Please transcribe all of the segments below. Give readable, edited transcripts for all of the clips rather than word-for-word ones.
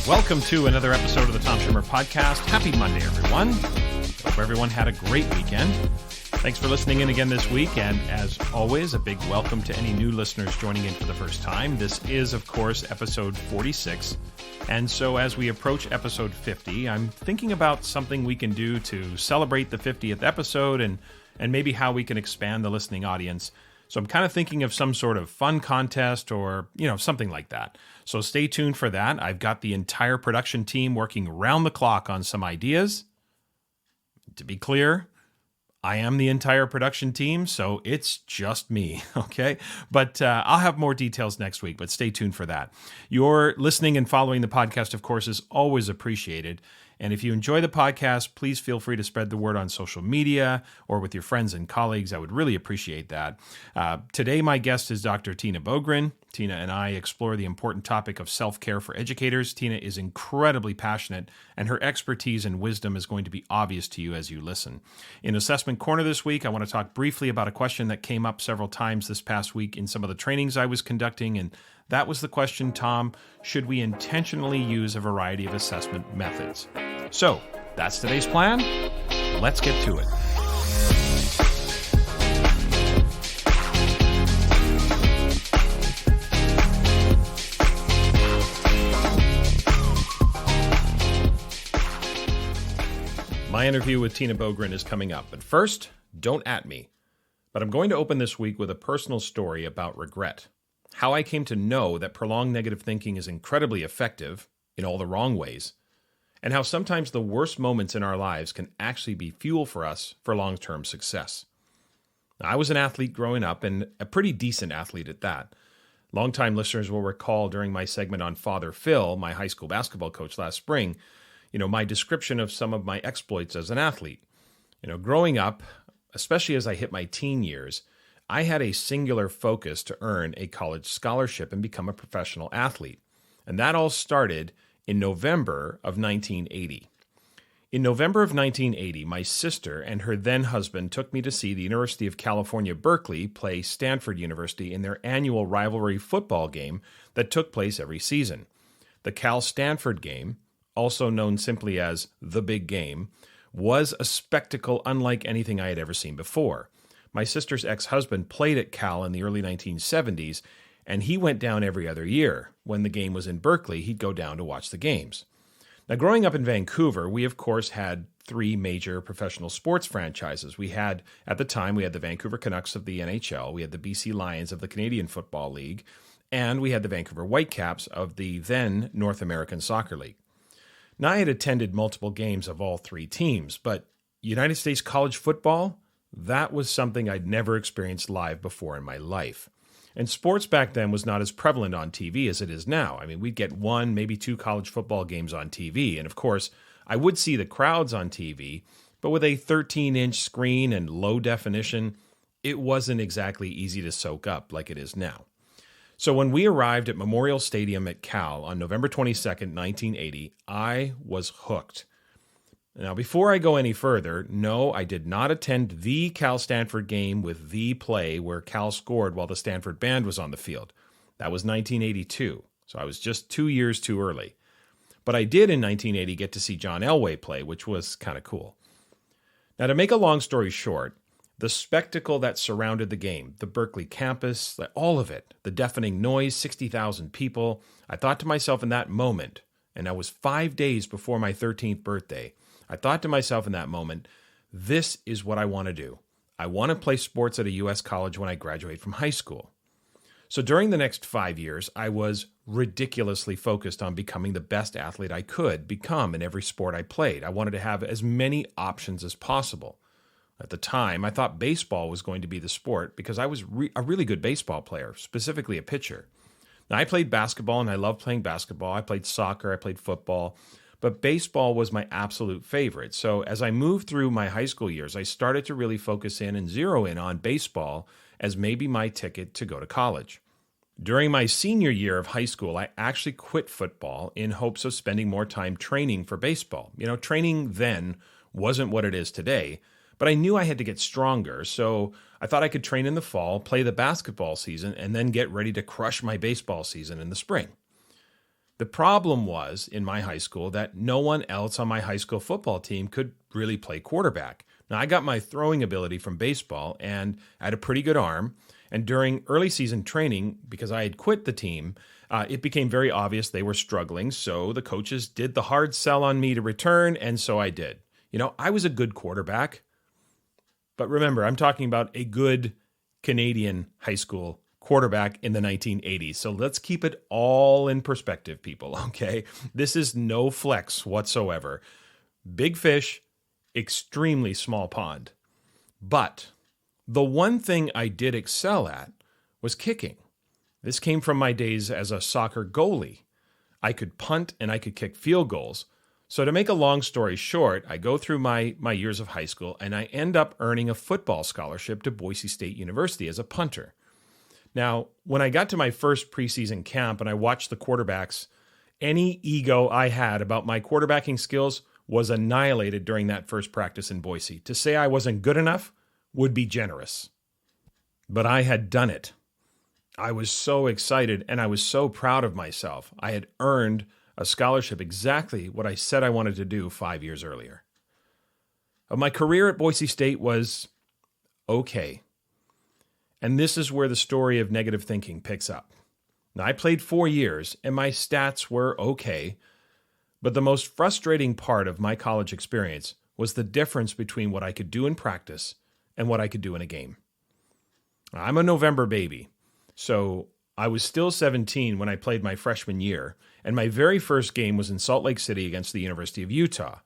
Welcome to another episode of the Tom Schimmer Podcast. Happy Monday, everyone. Hope everyone had a great weekend. Thanks for listening in again this week, and as always, a big welcome to any new listeners joining in for the first time. This is, of course, episode 46, and so as we approach episode 50, I'm thinking about something we can do to celebrate the 50th episode and maybe how we can expand the listening audience. So I'm kind of thinking of some sort of fun contest or, something like that. So stay tuned for that. I've got the entire production team working round the clock on some ideas. To be clear, I am the entire production team, so it's just me, okay? But I'll have more details next week, but stay tuned for that. Your listening and following the podcast, of course, is always appreciated. And if you enjoy the podcast, please feel free to spread the word on social media or with your friends and colleagues. I would really appreciate that. Today, my guest is Dr. Tina Boogren. Tina and I explore the important topic of self-care for educators. Tina is incredibly passionate, and her expertise and wisdom is going to be obvious to you as you listen. In Assessment Corner this week, I want to talk briefly about a question that came up several times this past week in some of the trainings I was conducting, and that was the question, Tom, should we intentionally use a variety of assessment methods? So, that's today's plan. Let's get to it. My interview with Tina Boogren is coming up, but first, don't at me. But I'm going to open this week with a personal story about regret. How I came to know that prolonged negative thinking is incredibly effective in all the wrong ways, and how sometimes the worst moments in our lives can actually be fuel for us for long-term success. Now, I was an athlete growing up, and a pretty decent athlete at that. Longtime listeners will recall during my segment on Father Phil, my high school basketball coach last spring, my description of some of my exploits as an athlete. Growing up, especially as I hit my teen years, I had a singular focus to earn a college scholarship and become a professional athlete. And that all started in November of 1980. In November of 1980, my sister and her then husband took me to see the University of California, Berkeley play Stanford University in their annual rivalry football game that took place every season. The Cal-Stanford game, also known simply as the Big Game, was a spectacle unlike anything I had ever seen before. My sister's ex-husband played at Cal in the early 1970s, and he went down every other year. When the game was in Berkeley, he'd go down to watch the games. Now, growing up in Vancouver, we, of course, had three major professional sports franchises. At the time, we had the Vancouver Canucks of the NHL, we had the BC Lions of the Canadian Football League, and we had the Vancouver Whitecaps of the then North American Soccer League. Now, I had attended multiple games of all three teams, but United States college football, that was something I'd never experienced live before in my life. And sports back then was not as prevalent on TV as it is now. I mean, we'd get one, maybe two college football games on TV. And of course, I would see the crowds on TV, but with a 13-inch screen and low definition, it wasn't exactly easy to soak up like it is now. So when we arrived at Memorial Stadium at Cal on November 22nd, 1980, I was hooked. Now, before I go any further, no, I did not attend the Cal-Stanford game with the play where Cal scored while the Stanford band was on the field. That was 1982, so I was just 2 years too early. But I did in 1980 get to see John Elway play, which was kind of cool. Now, to make a long story short, the spectacle that surrounded the game, the Berkeley campus, all of it, the deafening noise, 60,000 people, I thought to myself in that moment, and that was 5 days before my 13th birthday, I thought to myself in that moment, this is what I want to do. I want to play sports at a U.S. college when I graduate from high school. So during the next 5 years, I was ridiculously focused on becoming the best athlete I could become in every sport I played. I wanted to have as many options as possible. At the time, I thought baseball was going to be the sport because I was a really good baseball player, specifically a pitcher. Now, I played basketball, and I loved playing basketball. I played soccer, I played football, but baseball was my absolute favorite. So as I moved through my high school years, I started to really focus in and zero in on baseball as maybe my ticket to go to college. During my senior year of high school, I actually quit football in hopes of spending more time training for baseball. Training then wasn't what it is today, but I knew I had to get stronger, so I thought I could train in the fall, play the basketball season, and then get ready to crush my baseball season in the spring. The problem was, in my high school, that no one else on my high school football team could really play quarterback. Now, I got my throwing ability from baseball, and I had a pretty good arm. And during early season training, because I had quit the team, it became very obvious they were struggling. So the coaches did the hard sell on me to return, and so I did. I was a good quarterback. But remember, I'm talking about a good Canadian high school quarterback in the 1980s. So let's keep it all in perspective, people, okay? This is no flex whatsoever. Big fish, extremely small pond. But the one thing I did excel at was kicking. This came from my days as a soccer goalie. I could punt and I could kick field goals. So to make a long story short, I go through my years of high school and I end up earning a football scholarship to Boise State University as a punter. Now, when I got to my first preseason camp and I watched the quarterbacks, any ego I had about my quarterbacking skills was annihilated during that first practice in Boise. To say I wasn't good enough would be generous. But I had done it. I was so excited and I was so proud of myself. I had earned a scholarship, exactly what I said I wanted to do 5 years earlier. My career at Boise State was okay. And this is where the story of negative thinking picks up. Now, I played 4 years and my stats were okay, but the most frustrating part of my college experience was the difference between what I could do in practice and what I could do in a game. I'm a November baby, so I was still 17 when I played my freshman year, and my very first game was in Salt Lake City against the University of Utah.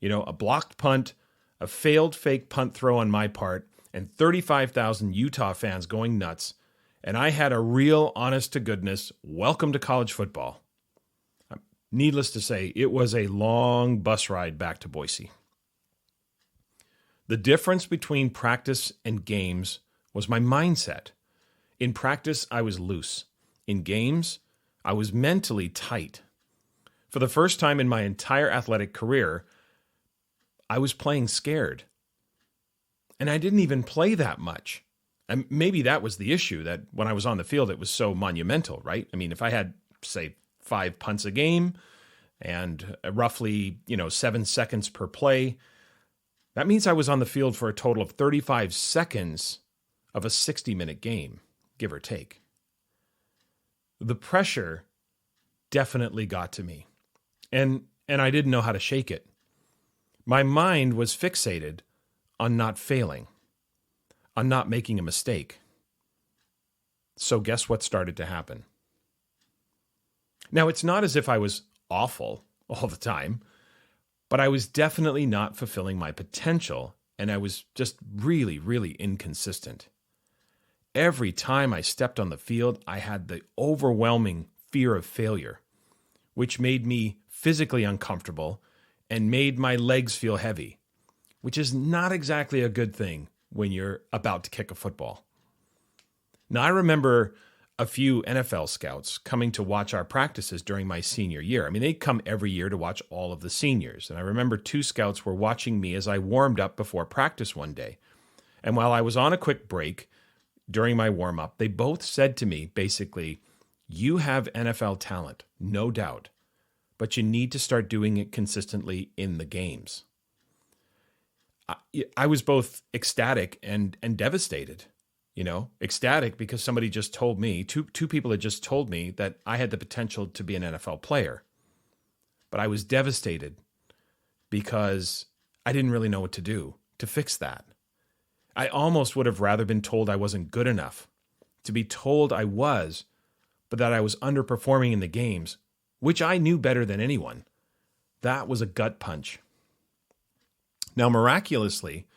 A blocked punt, a failed fake punt throw on my part, and 35,000 Utah fans going nuts, and I had a real honest-to-goodness welcome to college football. Needless to say, it was a long bus ride back to Boise. The difference between practice and games was my mindset. In practice, I was loose. In games, I was mentally tight. For the first time in my entire athletic career, I was playing scared. And I didn't even play that much. And maybe that was the issue, that when I was on the field, it was so monumental, right? I mean, if I had, say, 5 punts a game and roughly, 7 seconds per play, that means I was on the field for a total of 35 seconds of a 60-minute game, give or take. The pressure definitely got to me, and I didn't know how to shake it. My mind was fixated on not failing, on not making a mistake. So guess what started to happen? Now, it's not as if I was awful all the time, but I was definitely not fulfilling my potential, and I was just really, really inconsistent. Every time I stepped on the field, I had the overwhelming fear of failure, which made me physically uncomfortable and made my legs feel heavy, which is not exactly a good thing when you're about to kick a football. Now, I remember a few NFL scouts coming to watch our practices during my senior year. I mean, they come every year to watch all of the seniors. And I remember 2 scouts were watching me as I warmed up before practice one day. And while I was on a quick break during my warm-up, they both said to me, basically, "You have NFL talent, no doubt, but you need to start doing it consistently in the games." I was both ecstatic and devastated. Ecstatic because somebody just told me, two people had just told me that I had the potential to be an NFL player. But I was devastated because I didn't really know what to do to fix that. I almost would have rather been told I wasn't good enough, to be told I was, but that I was underperforming in the games, which I knew better than anyone. That was a gut punch. Now, miraculously,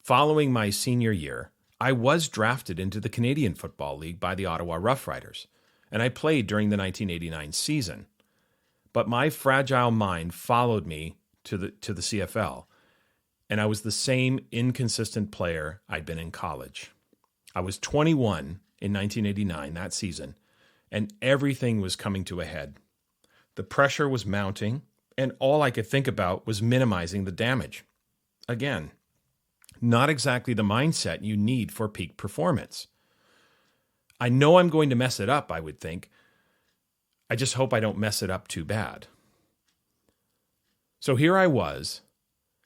following my senior year, I was drafted into the Canadian Football League by the Ottawa Rough Riders, and I played during the 1989 season. But my fragile mind followed me to the CFL, and I was the same inconsistent player I'd been in college. I was 21 in 1989, that season, and everything was coming to a head. The pressure was mounting, and all I could think about was minimizing the damage. Again, not exactly the mindset you need for peak performance. I know I'm going to mess it up, I would think. I just hope I don't mess it up too bad. So here I was,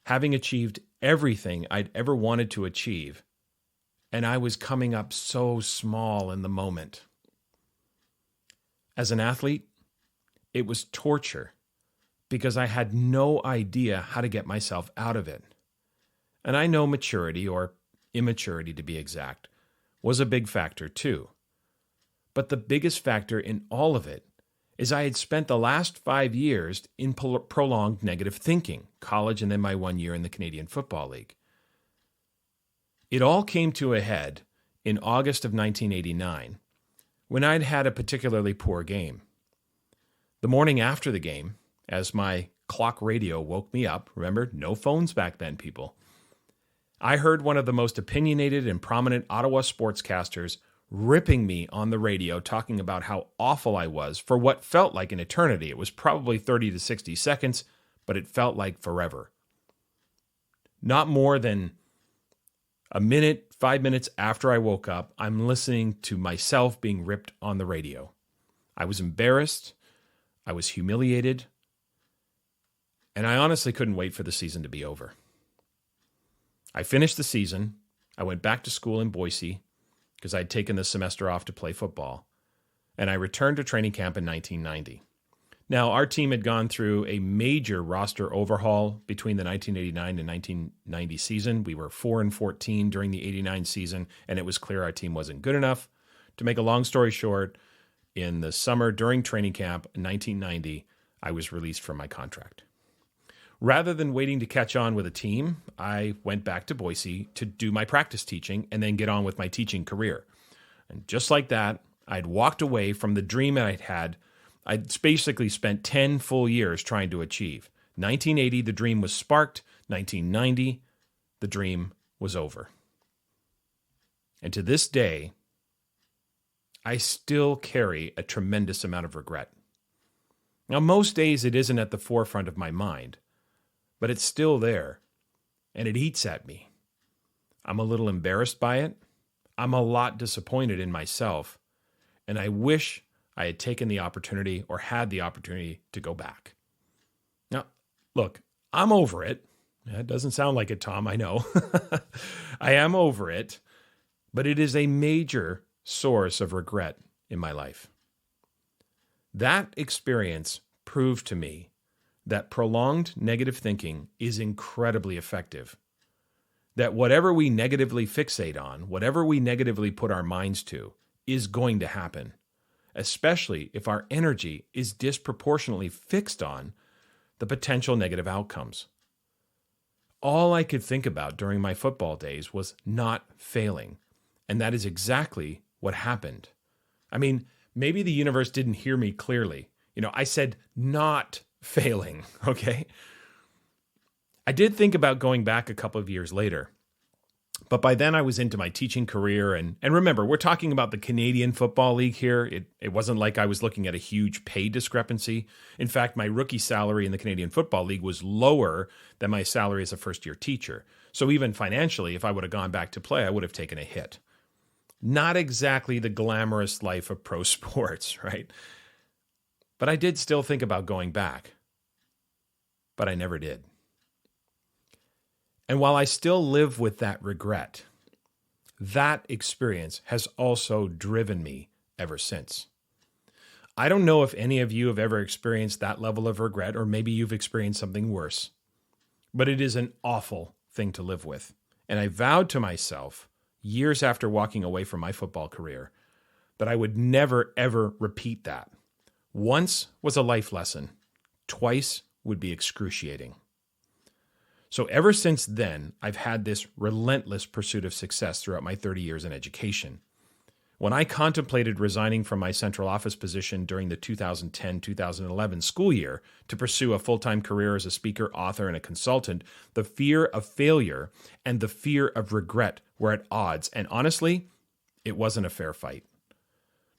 having achieved everything I'd ever wanted to achieve, and I was coming up so small in the moment. As an athlete, it was torture because I had no idea how to get myself out of it. And I know maturity, or immaturity to be exact, was a big factor too. But the biggest factor in all of it is I had spent the last 5 years in prolonged negative thinking, college and then my 1 year in the Canadian Football League. It all came to a head in August of 1989 when I'd had a particularly poor game. The morning after the game, as my clock radio woke me up, remember, no phones back then, people, I heard one of the most opinionated and prominent Ottawa sportscasters ripping me on the radio, talking about how awful I was for what felt like an eternity. It was probably 30 to 60 seconds, but it felt like forever. Not more than a minute, 5 minutes after I woke up, I'm listening to myself being ripped on the radio. I was embarrassed. I was humiliated. And I honestly couldn't wait for the season to be over. I finished the season. I went back to school in Boise because I'd taken the semester off to play football. And I returned to training camp in 1990. Now, our team had gone through a major roster overhaul between the 1989 and 1990 season. We were 4-14 during the 89 season, and it was clear our team wasn't good enough. To make a long story short, in the summer during training camp in 1990, I was released from my contract. Rather than waiting to catch on with a team, I went back to Boise to do my practice teaching and then get on with my teaching career. And just like that, I'd walked away from the dream I'd had. I'd basically spent 10 full years trying to achieve. 1980, the dream was sparked. 1990, the dream was over. And to this day, I still carry a tremendous amount of regret. Now, most days it isn't at the forefront of my mind, but it's still there, and it eats at me. I'm a little embarrassed by it. I'm a lot disappointed in myself, and I wish I had taken the opportunity or had the opportunity to go back. Now, look, I'm over it. That doesn't sound like it, Tom, I know. I am over it, but it is a major source of regret in my life. That experience proved to me that prolonged negative thinking is incredibly effective. That whatever we negatively fixate on, whatever we negatively put our minds to, is going to happen, especially if our energy is disproportionately fixed on the potential negative outcomes. All I could think about during my football days was not failing, and that is exactly what happened. I mean, maybe the universe didn't hear me clearly. I said not failing, okay? I did think about going back a couple of years later, but by then I was into my teaching career, and remember, we're talking about the Canadian Football League here. It wasn't like I was looking at a huge pay discrepancy. In fact, my rookie salary in the Canadian Football League was lower than my salary as a first-year teacher. So even financially, if I would have gone back to play, I would have taken a hit. Not exactly the glamorous life of pro sports, right? But I did still think about going back. But I never did. And while I still live with that regret, that experience has also driven me ever since. I don't know if any of you have ever experienced that level of regret, or maybe you've experienced something worse. But it is an awful thing to live with. And I vowed to myself, years after walking away from my football career, that I would never, ever repeat that. Once was a life lesson. Twice would be excruciating. So ever since then, I've had this relentless pursuit of success throughout my 30 years in education. When I contemplated resigning from my central office position during the 2010-2011 school year to pursue a full-time career as a speaker, author, and a consultant, the fear of failure and the fear of regret were at odds. And honestly, it wasn't a fair fight.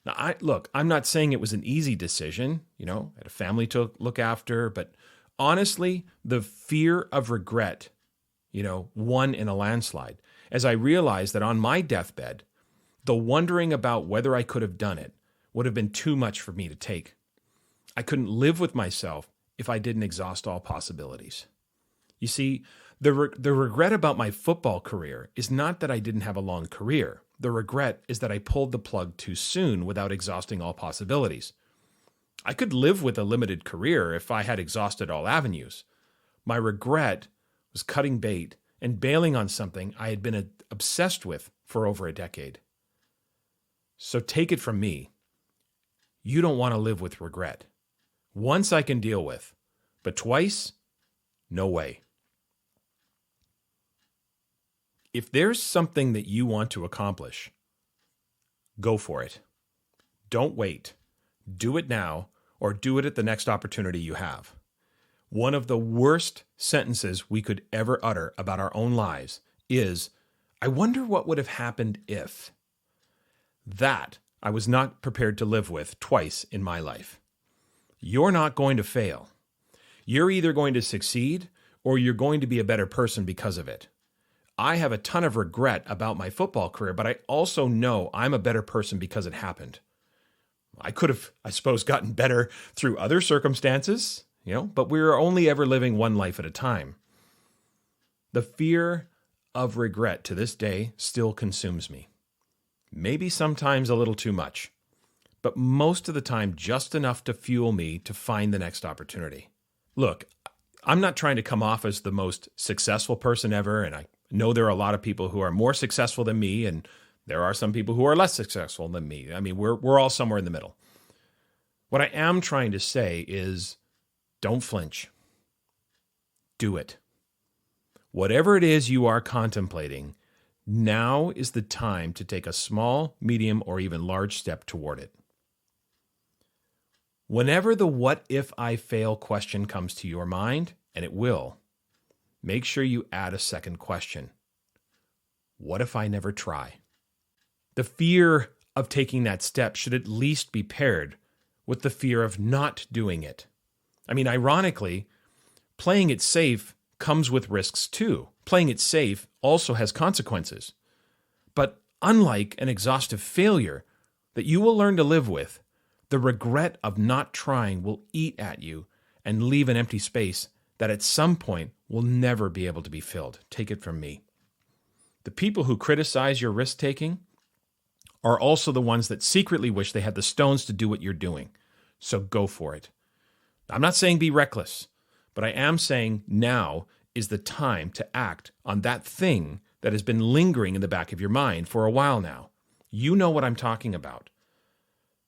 Now, I'm not saying it was an easy decision. I had a family to look after, but honestly, the fear of regret, won in a landslide. As I realized that on my deathbed, the wondering about whether I could have done it would have been too much for me to take. I couldn't live with myself if I didn't exhaust all possibilities. You see, the regret about my football career is not that I didn't have a long career. The regret is that I pulled the plug too soon without exhausting all possibilities. I could live with a limited career if I had exhausted all avenues. My regret was cutting bait and bailing on something I had been obsessed with for over a decade. So take it from me. You don't want to live with regret. Once I can deal with, but twice, no way. If there's something that you want to accomplish, go for it. Don't wait. Do it now, or do it at the next opportunity you have. One of the worst sentences we could ever utter about our own lives is, I wonder what would have happened if. That I was not prepared to live with twice in my life. You're not going to fail. You're either going to succeed or you're going to be a better person because of it. I have a ton of regret about my football career, but I also know I'm a better person because it happened. I could have, I suppose, gotten better through other circumstances, but we're only ever living one life at a time. The fear of regret to this day still consumes me. Maybe sometimes a little too much, but most of the time just enough to fuel me to find the next opportunity. Look, I'm not trying to come off as the most successful person ever, and I know there are a lot of people who are more successful than me, and there are some people who are less successful than me. I mean, we're all somewhere in the middle. What I am trying to say is, don't flinch. Do it. Whatever it is you are contemplating, now is the time to take a small, medium, or even large step toward it. Whenever the what if I fail question comes to your mind, and it will, make sure you add a second question. What if I never try? The fear of taking that step should at least be paired with the fear of not doing it. I mean, ironically, playing it safe comes with risks too. Playing it safe also has consequences. But unlike an exhaustive failure that you will learn to live with, the regret of not trying will eat at you and leave an empty space that at some point will never be able to be filled. Take it from me. The people who criticize your risk-taking are also the ones that secretly wish they had the stones to do what you're doing. So go for it. I'm not saying be reckless, but I am saying now is the time to act on that thing that has been lingering in the back of your mind for a while now. You know what I'm talking about.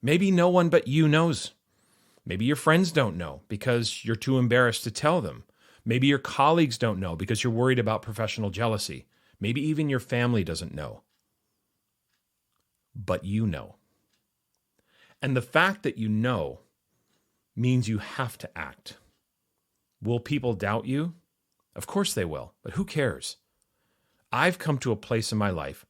Maybe no one but you knows. Maybe your friends don't know because you're too embarrassed to tell them. Maybe your colleagues don't know because you're worried about professional jealousy. Maybe even your family doesn't know. But you know. And the fact that you know means you have to act. Will people doubt you? Of course they will, but who cares? I've come to a place in my life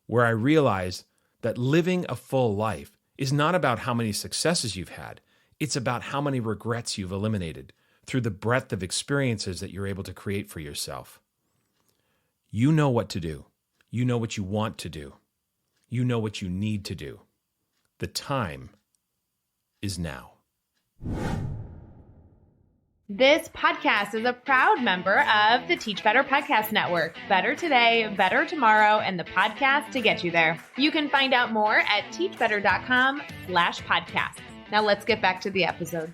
where I realize that living a full life is not about how many successes you've had. It's about how many regrets you've eliminated through the breadth of experiences that you're able to create for yourself. You know what to do. You know what you want to do. You know what you need to do. The time is now. This podcast is a proud member of the Teach Better Podcast Network. Better today, better tomorrow, and the podcast to get you there. You can find out more at teachbetter.com/podcasts. Now let's get back to the episode.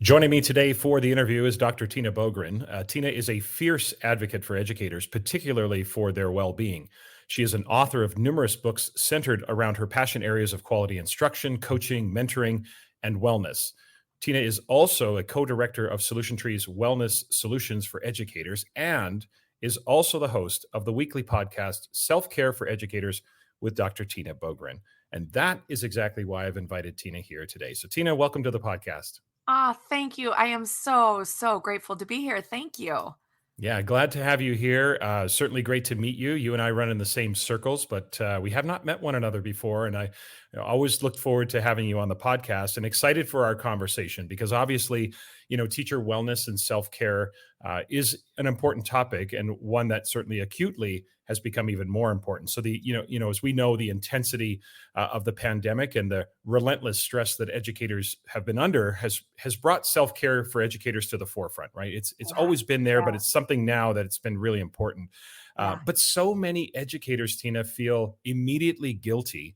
Joining me today for the interview is Dr. Tina Boogren. Tina is a fierce advocate for educators, particularly for their well-being. She is an author of numerous books centered around her passion areas of quality instruction, coaching, mentoring, and wellness. Tina is also a co-director of Solution Tree's Wellness Solutions for Educators and is also the host of the weekly podcast, Self-Care for Educators with Dr. Tina Boogren. And that is exactly why I've invited Tina here today. So Tina, welcome to the podcast. Thank you. I am so grateful to be here. Thank you. Yeah, glad to have you here. Certainly great to meet you. You and I run in the same circles, but we have not met one another before. And I always look forward to having you on the podcast and excited for our conversation because obviously, teacher wellness and self-care is an important topic, and one that certainly acutely has become even more important. So as we know, the intensity of the pandemic and the relentless stress that educators have been under has brought self-care for educators to the forefront, right? It's Yeah. always been there, but Yeah. it's something now that it's been really important. Yeah. But so many educators, Tina, feel immediately guilty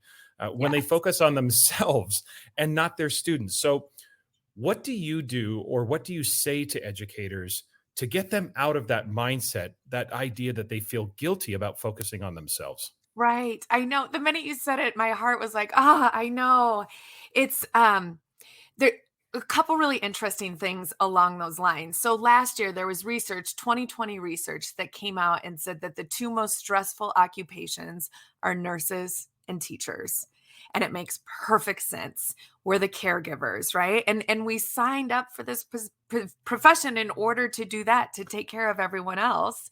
when they Yes. focus on themselves and not their students. So what do you do, or what do you say to educators to get them out of that mindset, that idea that they feel guilty about focusing on themselves? Right. I know. The minute you said it, my heart was like, I know. It's there a couple really interesting things along those lines. So last year there was research, 2020 research that came out and said that the two most stressful occupations are nurses and teachers. And it makes perfect sense. We're the caregivers, right? And we signed up for this profession in order to do that, to take care of everyone else.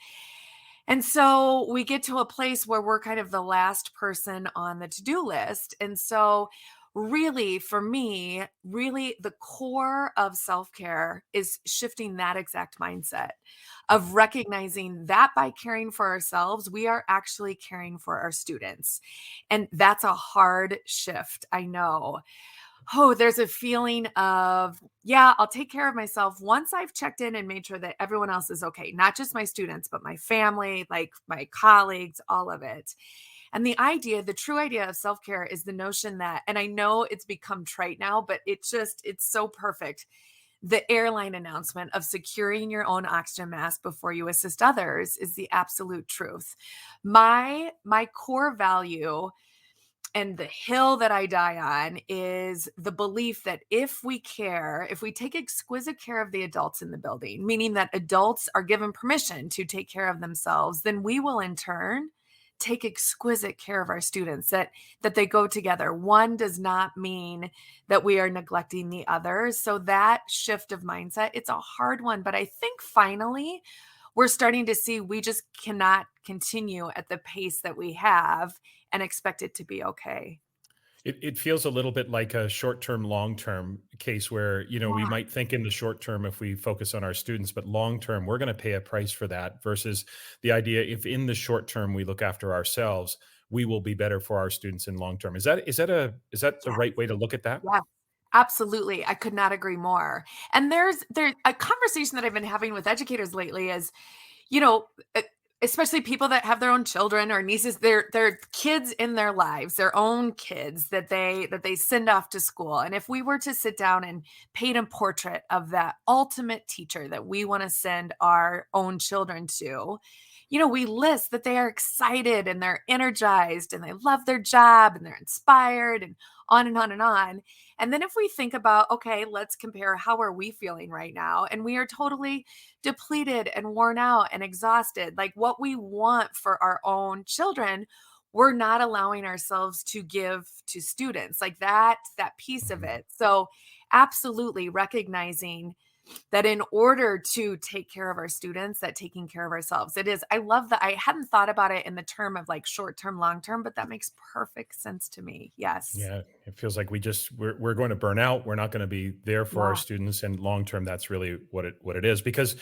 And so we get to a place where we're kind of the last person on the to-do list. And so really for me, really the core of self-care is shifting that exact mindset of recognizing that by caring for ourselves, we are actually caring for our students. And that's a hard shift, I know. Oh, there's a feeling of, yeah, I'll take care of myself once I've checked in and made sure that everyone else is okay. Not just my students, but my family, like my colleagues, all of it. And the true idea of self care is the notion that, and I know it's become trite now, but it's so perfect. The airline announcement of securing your own oxygen mask before you assist others is the absolute truth. My core value and the hill that I die on is the belief that if we care, if we take exquisite care of the adults in the building, meaning that adults are given permission to take care of themselves, then we will in turn take exquisite care of our students, that they go together. One does not mean that we are neglecting the other. So that shift of mindset, it's a hard one, but I think finally we're starting to see we just cannot continue at the pace that we have and expect it to be okay. It feels a little bit like a short-term, long-term case where, we Yeah. might think in the short term if we focus on our students, but long term, we're going to pay a price for that versus the idea if in the short term we look after ourselves, we will be better for our students in long term. Is that the Yeah. right way to look at that? Yeah. Absolutely. I could not agree more. And there's a conversation that I've been having with educators lately is, you know, e especially people that have their own children or nieces, their kids in their lives, their own kids that they send off to school. And if we were to sit down and paint a portrait of that ultimate teacher that we want to send our own children to, we list that they are excited and they're energized and they love their job and they're inspired and on and on and on. And then if we think about, okay, let's compare how are we feeling right now? And we are totally depleted and worn out and exhausted. Like what we want for our own children, we're not allowing ourselves to give to students, like that piece of Mhm. it. So absolutely recognizing that in order to take care of our students, that taking care of ourselves, it is. I love that. I hadn't thought about it in the term of like short term, long term, but that makes perfect sense to me. Yes. Yeah, it feels like we're going to burn out. We're not going to be there for our Yeah. students, and long term, that's really what it is. Because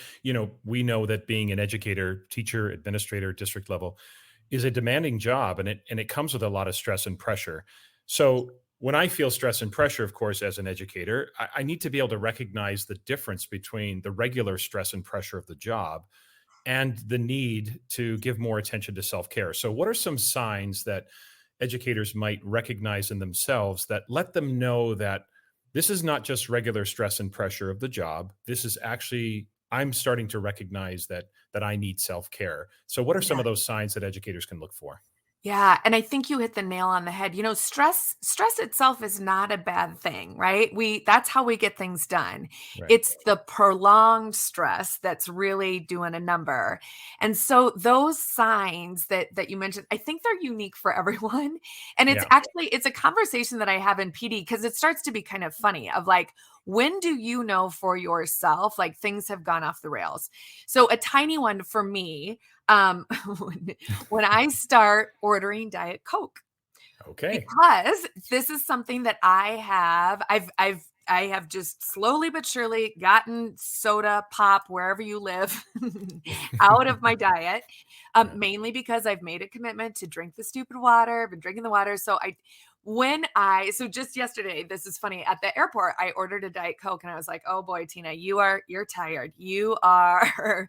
we know that being an educator, teacher, administrator, district level is a demanding job, and it comes with a lot of stress and pressure. So when I feel stress and pressure, of course, as an educator, I need to be able to recognize the difference between the regular stress and pressure of the job and the need to give more attention to self care. So, what are some signs that educators might recognize in themselves that let them know that this is not just regular stress and pressure of the job? This is actually, I'm starting to recognize that I need self care. So, what are some Yeah. of those signs that educators can look for? Yeah, and I think you hit the nail on the head. Stress itself is not a bad thing, right? That's how we get things done. Right. It's the prolonged stress that's really doing a number. And so those signs that you mentioned, I think they're unique for everyone. And Yeah. it's a conversation that I have in PD because it starts to be kind of funny of like, when do you know for yourself like things have gone off the rails? So a tiny one for me, when when I start ordering Diet Coke, Okay. because this is something that I've have just slowly but surely gotten soda, pop, wherever you live, out of my diet, Yeah. mainly because I've made a commitment to drink the stupid water. I've been drinking the water. So just yesterday, this is funny, at the airport, I ordered a Diet Coke and I was like, oh boy, Tina, you're tired. You are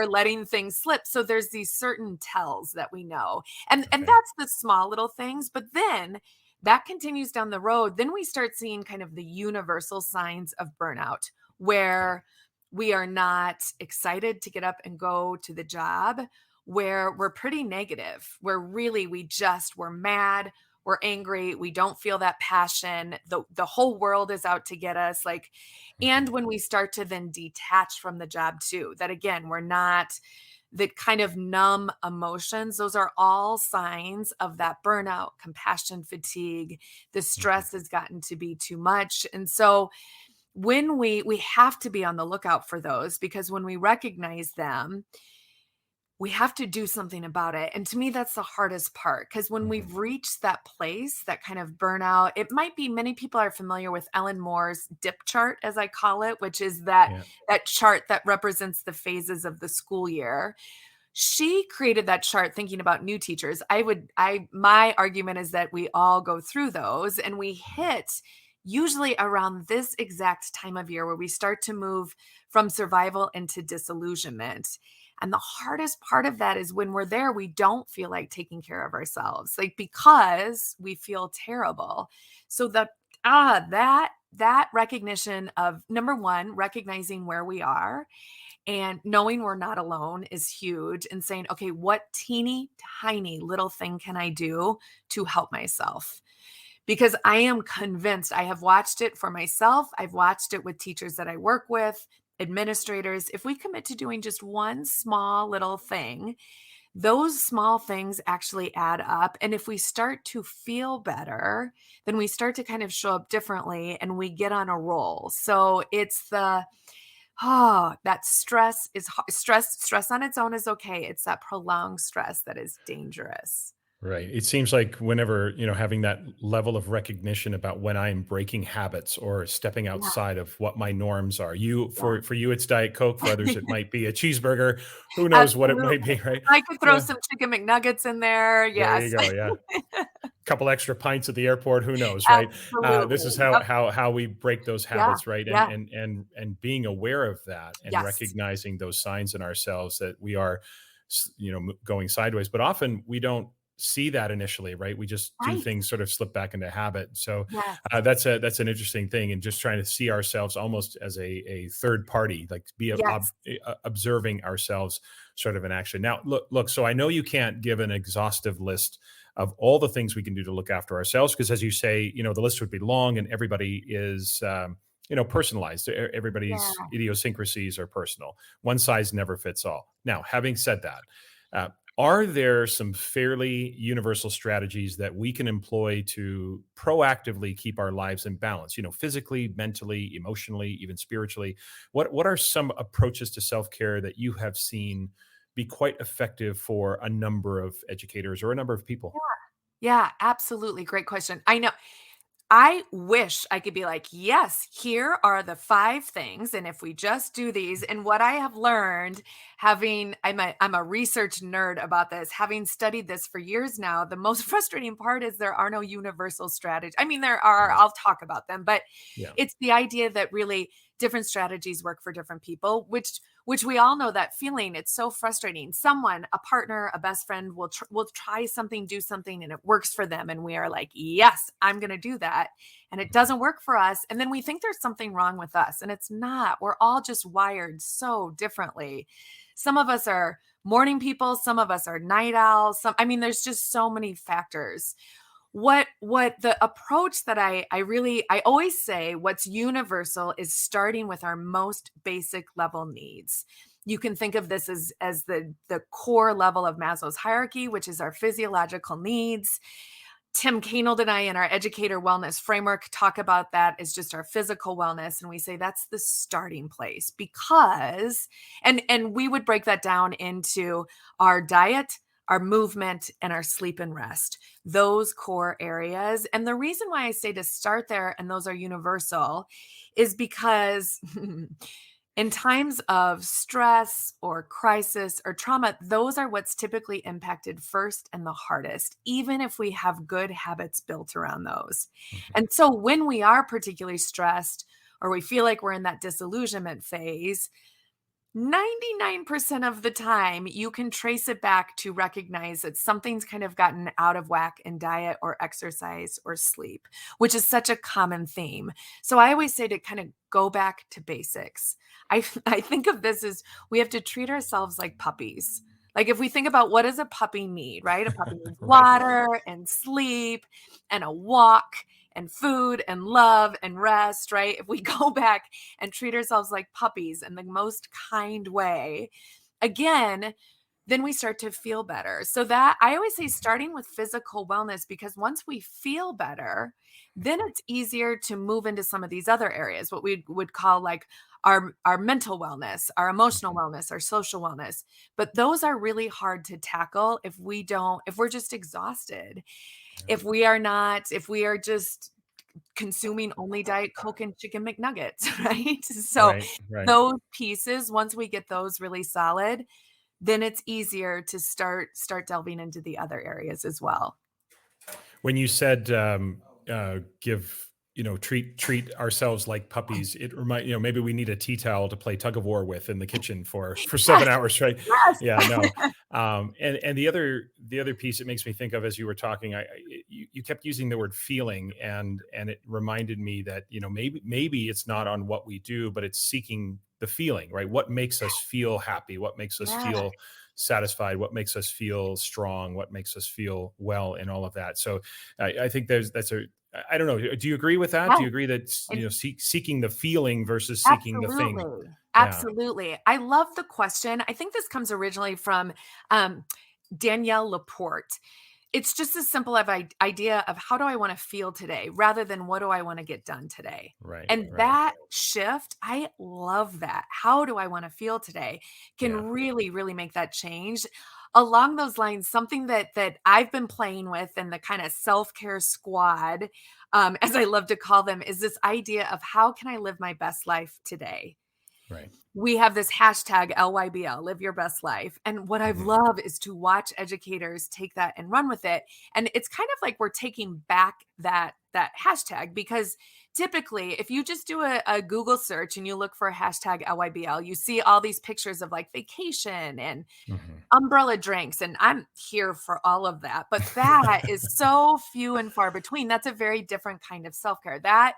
letting things slip. So there's these certain tells that we know. And Okay. that's the small little things. But then that continues down the road. Then we start seeing kind of the universal signs of burnout, where we are not excited to get up and go to the job, where we're pretty negative, where really we're mad, we're angry, we don't feel that passion, the whole world is out to get us, like, and when we start to then detach from the job too, that again, we're not the kind of numb emotions, those are all signs of that burnout, compassion fatigue, the stress has gotten to be too much. And so when we have to be on the lookout for those, because when we recognize them, we have to do something about it. And to me, that's the hardest part, because when we've reached that place, that kind of burnout, it might be, many people are familiar with Ellen Moore's dip chart, as I call it, which is that chart that represents the phases of the school year. She created that chart thinking about new teachers. My argument is that we all go through those, and we hit usually around this exact time of year where we start to move from survival into disillusionment. And the hardest part of that is when we're there, we don't feel like taking care of ourselves, like, because we feel terrible. So that recognition of, number one, recognizing where we are and knowing we're not alone is huge, and saying, okay, what teeny tiny little thing can I do to help myself? Because I am convinced, I have watched it for myself. I've watched it with teachers that I work with, administrators. If we commit to doing just one small little thing, those small things actually add up. And if we start to feel better, then we start to kind of show up differently and we get on a roll. So it's that stress on its own is okay. It's that prolonged stress that is dangerous. Right. It seems like whenever, having that level of recognition about when I am breaking habits or stepping Yeah, outside of what my norms are. yeah. For you, it's Diet Coke. For others, it might be a cheeseburger. Who knows what it might Absolutely. be, right? I could throw Yeah. some chicken McNuggets in there. There you Yes. go. Yeah. Couple extra pints at the airport. Who knows, right? This is Absolutely. how Yep. we break those Yeah. habits, right? Yeah. And being aware of that and Yes. recognizing those signs in ourselves that we are, going sideways. But often we don't see that initially, right? We just do Right. things sort of slip back into habit. So Yes. that's an interesting thing, and just trying to see ourselves almost as a third party, like be Yes. observing ourselves sort of in action. Now, look. So I know you can't give an exhaustive list of all the things we can do to look after ourselves, because as you say, the list would be long, and everybody is personalized. Yeah. Everybody's idiosyncrasies are personal. One size never fits all. Now, having said that, uh, are there some fairly universal strategies that we can employ to proactively keep our lives in balance, physically, mentally, emotionally, even spiritually? What are some approaches to self-care that you have seen be quite effective for a number of educators or a number of people? Yeah, absolutely. Great question. I know. I wish I could be like, yes, here are the 5 things. And if we just do these, and what I have learned, I'm a research nerd about this, having studied this for years now, the most frustrating part is there are no universal strategies. I mean, there are, Right. I'll talk about them, but Yeah. it's the idea that really different strategies work for different people, which we all know that feeling. It's so frustrating. Someone, a partner, a best friend will try something, do something, and it works for them. And we are like, yes, I'm going to do that. And it doesn't work for us. And then we think there's something wrong with us. And it's not. We're all just wired so differently. Some of us are morning people. Some of us are night owls. There's just so many factors. What the approach that I always say, what's universal is starting with our most basic level needs. You can think of this as the core level of Maslow's hierarchy, which is our physiological needs. Tim Caneld and I in our educator wellness framework talk about that as just our physical wellness. And we say that's the starting place, because, and we would break that down into our diet, our movement, and our sleep and rest, those core areas. And the reason why I say to start there, and those are universal, is because in times of stress or crisis or trauma, those are what's typically impacted first and the hardest, even if we have good habits built around those. Mhm. And so when we are particularly stressed or we feel like we're in that disillusionment phase, 99% of the time, you can trace it back to recognize that something's kind of gotten out of whack in diet or exercise or sleep, which is such a common theme. So I always say to kind of go back to basics. I think of this as we have to treat ourselves like puppies. Like if we think about what does a puppy need, right? A puppy needs Right. water and sleep and a walk and food and love and rest, right? If we go back and treat ourselves like puppies in the most kind way, again, then we start to feel better. So that I always say starting with physical wellness, because once we feel better, then it's easier to move into some of these other areas, what we would call like our mental wellness, our emotional wellness, our social wellness. But those are really hard to tackle if we're just exhausted, if we are just consuming only Diet Coke and chicken McNuggets, right? So Right. Right. those pieces, once we get those really solid, then it's easier to start delving into the other areas as well. When you said give, treat ourselves like puppies, it maybe we need a tea towel to play tug of war with in the kitchen for 7 hours, right? Yes. Yeah, no. And the other piece it makes me think of as you were talking, you kept using the word feeling, and it reminded me that maybe it's not on what we do, but it's seeking the feeling, right? What makes us feel happy? What makes us Yeah. feel satisfied? What makes us feel strong? What makes us feel well, and all of that. So I think I don't know. Do you agree with that? Yeah. Do you agree that And seeking the feeling versus seeking the thing? absolutely. Yeah. Absolutely. I love the question. I think this comes originally from Danielle Laporte. It's just a simple idea of how do I want to feel today rather than what do I want to get done today. Right. And Right. that shift, I love that. How do I want to feel today Yeah. can really, really make that change. Along those lines, something that I've been playing with in the kind of self-care squad, as I love to call them, is this idea of how can I live my best life today? Right. We have this hashtag LYBL, live your best life. And what I've Mhm. loved is to watch educators take that and run with it. And it's kind of like we're taking back that hashtag, because typically if you just do a Google search and you look for a hashtag LYBL, you see all these pictures of like vacation and Mhm. umbrella drinks. And I'm here for all of that. But that is so few and far between. That's a very different kind of self-care. That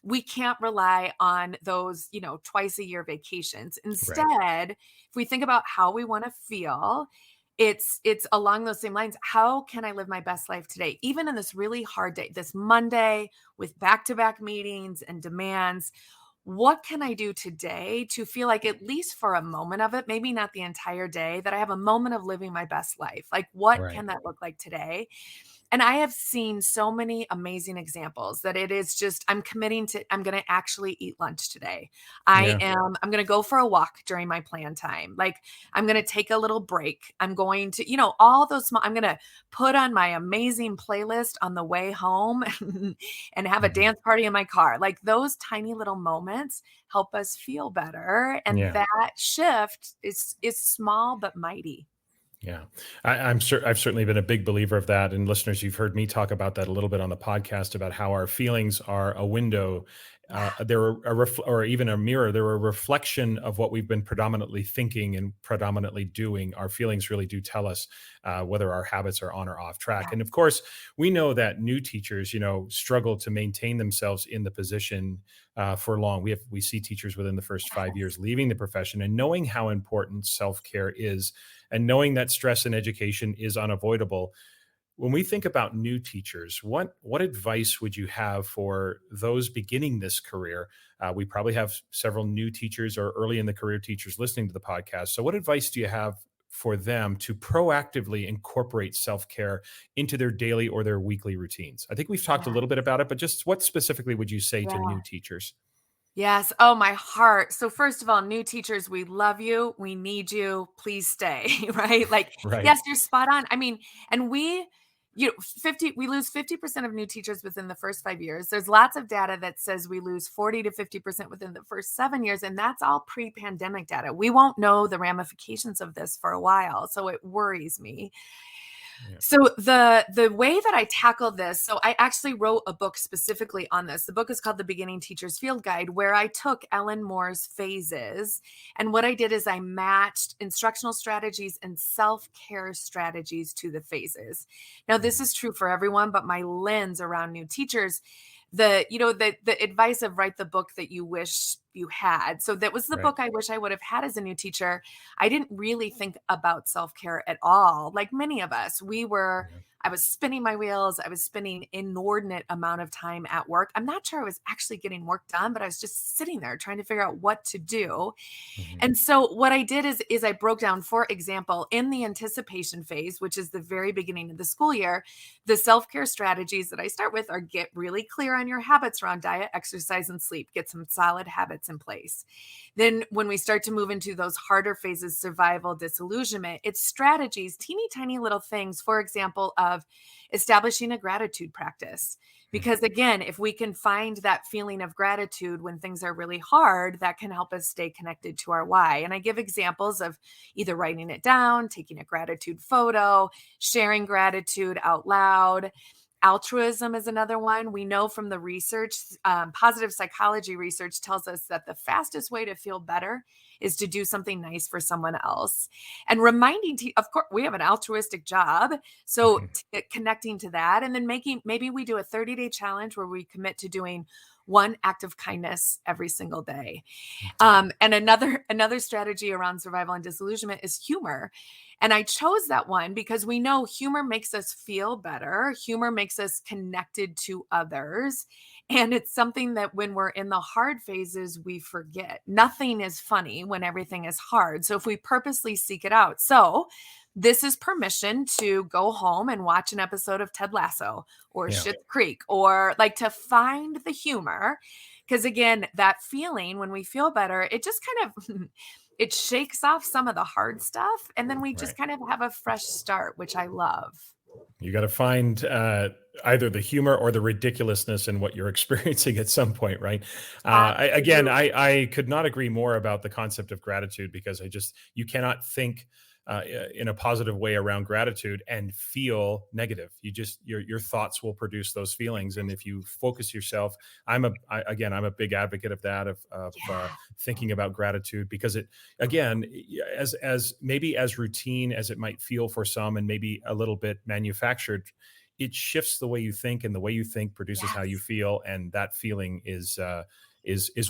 we can't rely on those, twice a year vacations. Right. Instead, if we think about how we want to feel, it's along those same lines. How can I live my best life today? Even in this really hard day, this Monday with back-to-back meetings and demands, what can I do today to feel like at least for a moment of it, maybe not the entire day, that I have a moment of living my best life? Like, what Right. can that look like today? And I have seen so many amazing examples that it is just, I'm going to actually eat lunch today. Yeah. I'm going to go for a walk during my plan time. Like I'm going to take a little break. I'm going to, all those small, I'm going to put on my amazing playlist on the way home and have a Mhm. dance party in my car. Like those tiny little moments help us feel better. And Yeah. that shift is small but mighty. Yeah, I'm sure I've certainly been a big believer of that. And listeners, you've heard me talk about that a little bit on the podcast about how our feelings are a window. Yeah. Or even a mirror. They're a reflection of what we've been predominantly thinking and predominantly doing. Our feelings really do tell us whether our habits are on or off track. And of course, we know that new teachers, struggle to maintain themselves in the position for long. We see teachers within the first 5 years leaving the profession, and knowing how important self care is, and knowing that stress in education is unavoidable. When we think about new teachers, what advice would you have for those beginning this career? We probably have several new teachers or early in the career teachers listening to the podcast. So what advice do you have for them to proactively incorporate self-care into their daily or their weekly routines? I think we've talked a Yeah. little bit about it, but just what specifically would you say to Yeah. new teachers? Yes. Oh, my heart. So first of all, new teachers, we love you. We need you. Please stay. Right. Like, Right. yes, you're spot on. I mean, and we lose 50% of new teachers within the first 5 years. There's lots of data that says we lose 40 to 50% within the first 7 years. And that's all pre-pandemic data. We won't know the ramifications of this for a while. So it worries me. Yeah. So the way that I tackle this, so I actually wrote a book specifically on this. The book is called The Beginning Teacher's Field Guide, where I took Ellen Moore's phases. And what I did is I matched instructional strategies and self-care strategies to the phases. Now, this is true for everyone, but my lens around new teachers, the advice of write the book that you wish you had. So that was the Right. book I wish I would have had as a new teacher. I didn't really think about self-care at all. Like many of us, I was spinning my wheels. I was spending inordinate amount of time at work. I'm not sure I was actually getting work done, but I was just sitting there trying to figure out what to do. Mhm. And so what I did is I broke down, for example, in the anticipation phase, which is the very beginning of the school year, the self-care strategies that I start with are get really clear on your habits around diet, exercise, and sleep. Get some solid habits in place. Then when we start to move into those harder phases, survival, disillusionment, it's strategies, teeny tiny little things, for example, of establishing a gratitude practice. Because again, if we can find that feeling of gratitude when things are really hard, that can help us stay connected to our why. And I give examples of either writing it down, taking a gratitude photo, sharing gratitude out loud. Altruism is another one. We know from the research, positive psychology research tells us that the fastest way to feel better is to do something nice for someone else. And reminding, of course, we have an altruistic job. So connecting to that, and then maybe we do a 30-day challenge where we commit to doing one act of kindness every single day. And another strategy around survival and disillusionment is humor. And I chose that one because we know humor makes us feel better. Humor makes us connected to others. And it's something that when we're in the hard phases, we forget. Nothing is funny when everything is hard. So if we purposely seek it out. So this is permission to go home and watch an episode of Ted Lasso or Schitt's Creek, or like to find the humor. Because again, that feeling when we feel better, it just kind of it shakes off some of the hard stuff. And then we just kind of have a fresh start, which I love. You got to find either the humor or the ridiculousness in what you're experiencing at some point, right? I could not agree more about the concept of gratitude, because you cannot think in a positive way around gratitude and feel negative. Your thoughts will produce those feelings. And if you focus yourself, I'm a big advocate of that, of thinking about gratitude, because it, again, as maybe as routine as it might feel for some, and maybe a little bit manufactured, it shifts the way you think, and the way you think produces how you feel. And that feeling is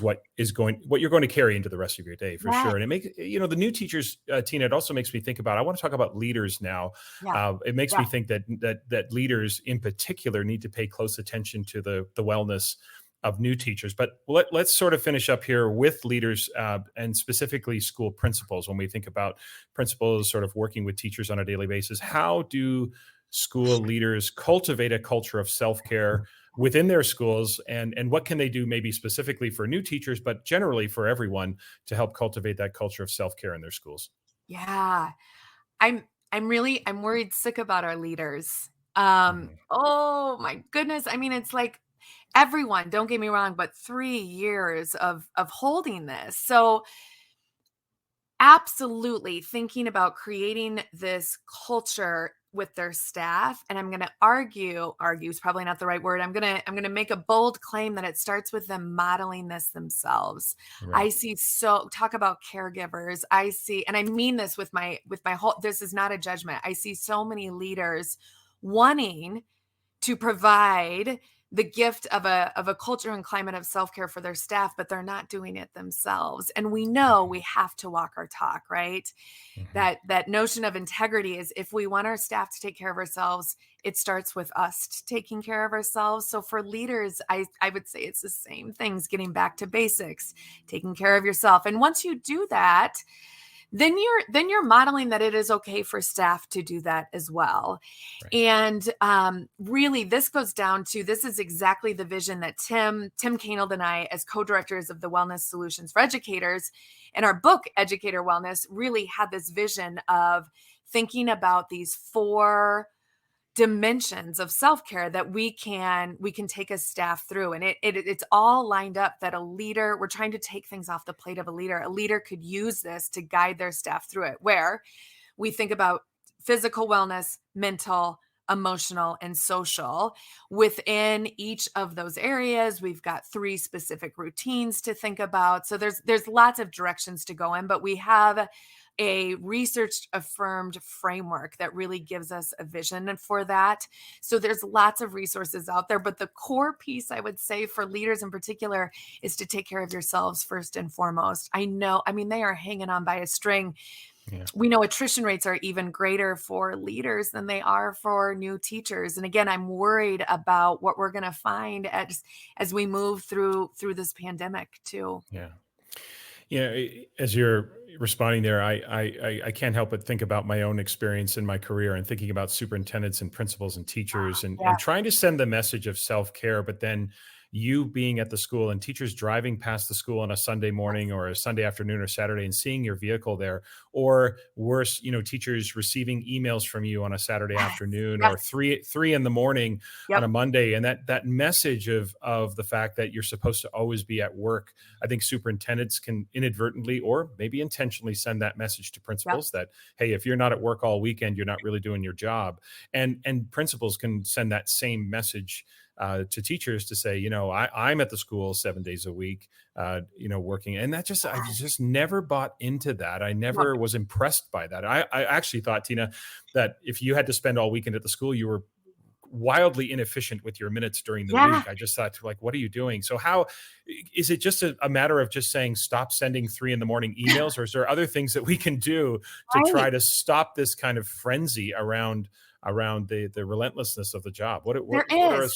what you're going to carry into the rest of your day, for sure. And it makes, the new teachers, Tina, it also makes me think about, I want to talk about leaders now. It makes me think that leaders in particular need to pay close attention to the wellness of new teachers. But let's sort of finish up here with leaders, and specifically school principals. When we think about principals sort of working with teachers on a daily basis, how do school leaders cultivate a culture of self-care within their schools, and what can they do, maybe specifically for new teachers, but generally for everyone, to help cultivate that culture of self-care in their schools? Yeah. I'm worried sick about our leaders. Oh my goodness. I mean, it's like everyone, don't get me wrong, but 3 years of holding this. So absolutely thinking about creating this culture with their staff. And I'm going to argue is probably not the right word. I'm going to make a bold claim that it starts with them modeling this themselves. I see, talk about caregivers. I see, and I mean this with my whole, this is not a judgment. I see so many leaders wanting to provide the gift of a culture and climate of self-care for their staff, but they're not doing it themselves. And we know we have to walk our talk, right? That notion of integrity is, if we want our staff to take care of ourselves, it starts with us taking care of ourselves. So for leaders, I would say it's the same things, getting back to basics, taking care of yourself. And once you do that, then you're modeling that it is okay for staff to do that as well. Right. And really, this goes down to, this is exactly the vision that Tim Caneld and I, as co-directors of the Wellness Solutions for Educators, in our book Educator Wellness, really had this vision of thinking about these 4 dimensions of self-care that we can take a staff through. And it's all lined up that a leader, we're trying to take things off the plate of a leader. A leader could use this to guide their staff through it, where we think about physical wellness, mental, emotional, and social. Within each of those areas, we've got 3 specific routines to think about. So there's lots of directions to go in, but we have a research affirmed framework that really gives us a vision for that. So there's lots of resources out there, but the core piece, I would say, for leaders in particular, is to take care of yourselves first and foremost. I mean, they are hanging on by a string. Yeah. We know attrition rates are even greater for leaders than they are for new teachers. And again, I'm worried about what we're going to find as we move through this pandemic too. Yeah. Yeah, as you're responding there, I can't help but think about my own experience in my career and thinking about superintendents and principals and teachers and trying to send the message of self-care, but then you being at the school and teachers driving past the school on a Sunday morning or a Sunday afternoon or Saturday and seeing your vehicle there, or worse, teachers receiving emails from you on a Saturday afternoon or three in the morning on a Monday. And that message of the fact that you're supposed to always be at work. I think superintendents can inadvertently or maybe intentionally send that message to principals that, hey, if you're not at work all weekend, you're not really doing your job. And principals can send that same message to teachers to say, I'm at the school 7 days a week, working. And I just never bought into that. I never was impressed by that. I actually thought, Tina, that if you had to spend all weekend at the school, you were wildly inefficient with your minutes during the week. I just thought, like, what are you doing? So how is it just a matter of just saying, stop sending 3 a.m. emails, or is there other things that we can do to try to stop this kind of frenzy around the relentlessness of the job? What are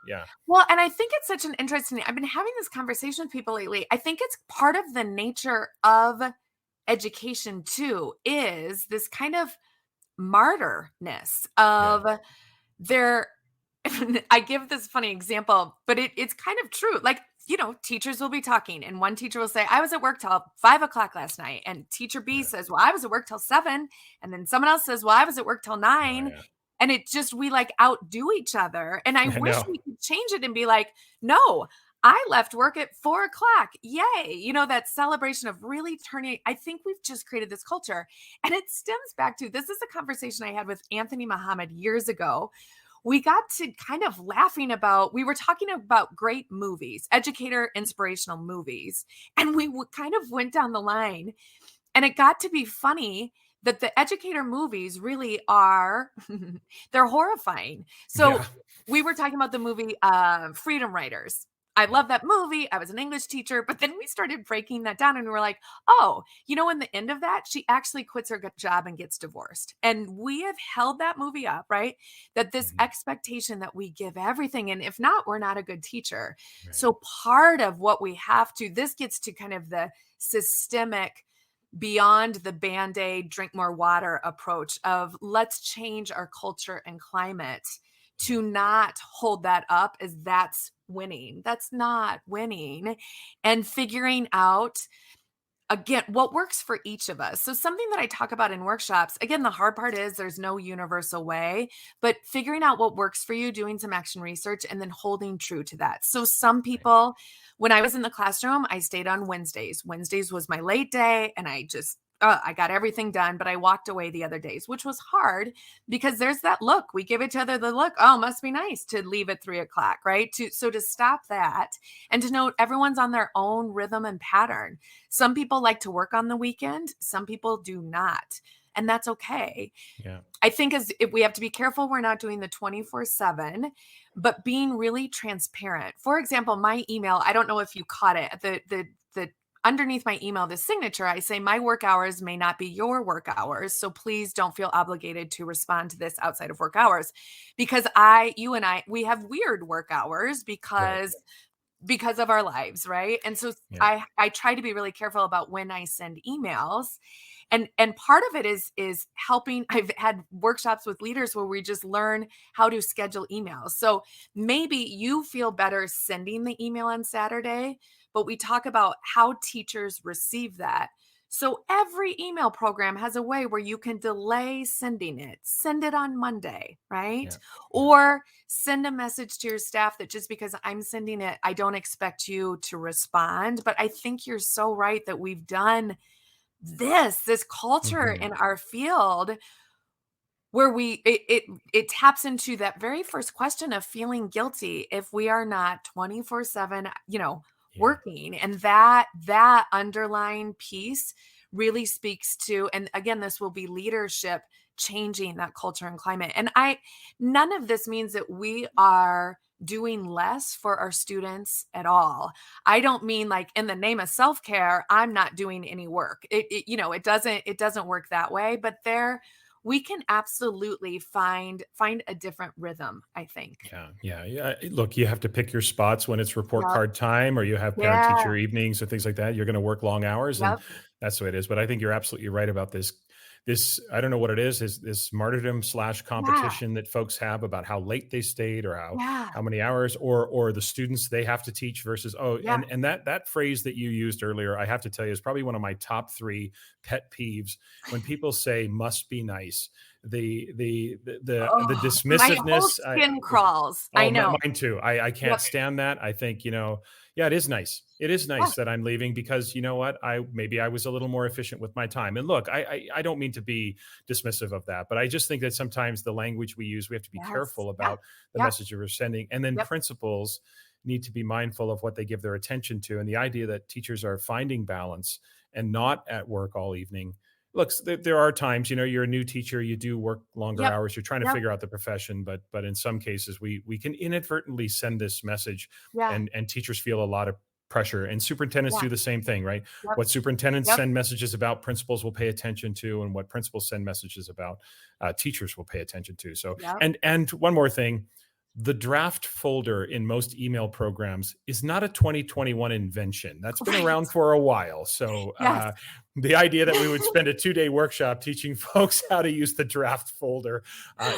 yeah. Well, and I think it's such an interesting, I've been having this conversation with people lately. I think it's part of the nature of education too, is this kind of martyrness of their, I give this funny example, but it's kind of true. Like, teachers will be talking and one teacher will say, I was at work till 5 o'clock last night. And teacher B says, well, I was at work till 7. And then someone else says, well, I was at work till 9. And it just, we like outdo each other. And I wish we could change it and be like, no, I left work at 4 o'clock. Yay. That celebration of really turning, I think we've just created this culture. And it stems back to, this is a conversation I had with Anthony Muhammad years ago. We got to kind of laughing about, we were talking about great movies, educator inspirational movies. And we kind of went down the line, and it got to be funny that the educator movies really are, they're horrifying. So we were talking about the movie Freedom Writers. I love that movie. I was an English teacher, but then we started breaking that down and we were like, oh, in the end of that, she actually quits her job and gets divorced. And we have held that movie up, right? That this expectation that we give everything. And if not, we're not a good teacher. Right. So part of what we have to, this gets to kind of the systemic, beyond the Band-Aid, drink more water approach of let's change our culture and climate to not hold that up as that's winning. That's not winning. And figuring out, again, what works for each of us. So something that I talk about in workshops, again, the hard part is there's no universal way, but figuring out what works for you, doing some action research, and then holding true to that. So some people, when I was in the classroom, I stayed on Wednesdays. Wednesdays was my late day, and I just, I got everything done, but I walked away the other days, which was hard because there's that look. We give each other the look. Oh, must be nice to leave at 3 o'clock, right? So to stop that and to know everyone's on their own rhythm and pattern. Some people like to work on the weekend. Some people do not. And that's okay. Yeah. I think if we have to be careful, we're not doing the 24/7, but being really transparent. For example, my email, I don't know if you caught it, the underneath my email, the signature, I say my work hours may not be your work hours. So please don't feel obligated to respond to this outside of work hours, because you and I, we have weird work hours because because of our lives, right? And so Yeah. I try to be really careful about when I send emails. And part of it is helping. I've had workshops with leaders where we just learn how to schedule emails. So maybe you feel better sending the email on Saturday, but we talk about how teachers receive that. So every email program has a way where you can delay sending it. Send it on Monday, right? Yeah. Yeah. Or send a message to your staff that just because I'm sending it, I don't expect you to respond. But I think you're so right that we've done this culture Mhm. in our field where it taps into that very first question of feeling guilty if we are not 24/7, Yeah. working. And that underlying piece really speaks to, and again, this will be leadership changing that culture and climate. And none of this means that we are doing less for our students at all. I don't mean like in the name of self-care, I'm not doing any work. It doesn't work that way, but we can absolutely find a different rhythm, I think. Yeah. Look, you have to pick your spots when it's report Yep. card time or you have parent Yeah. teacher evenings or things like that. You're going to work long hours, and Yep. that's the way it is. But I think you're absolutely right about this, I don't know what it is this martyrdom / Yeah. competition that folks have about how late they stayed or Yeah. how many hours, or the students they have to teach versus, Yeah. and that phrase that you used earlier, I have to tell you, is probably one of my top 3 pet peeves. When people say must be nice, the Oh, my whole dismissiveness. skin crawls. I Oh, know. mine too. I Yep. can't stand that. I think, yeah, it is nice. It is Yeah. nice that I'm leaving because you know what? Maybe I was a little more efficient with my time. And look, I don't mean to be dismissive of that, but I just think that sometimes the language we use, we have to be Yes. careful Yeah. about the Yeah. message we're sending. And then Yep. principals need to be mindful of what they give their attention to. And the idea that teachers are finding balance and not at work all evening. Look, there are times, you're a new teacher, you do work longer Yep. hours, you're trying to Yep. figure out the profession, but in some cases we can inadvertently send this message, Yeah. and teachers feel a lot of pressure, and superintendents Yeah. do the same thing, right? Yep. What superintendents Yep. send messages about, principals will pay attention to, and what principals send messages about, teachers will pay attention to. So, Yep. and one more thing, the draft folder in most email programs is not a 2021 invention. That's been Right. around for a while. So Yes. the idea that we would spend a 2-day workshop teaching folks how to use the draft folder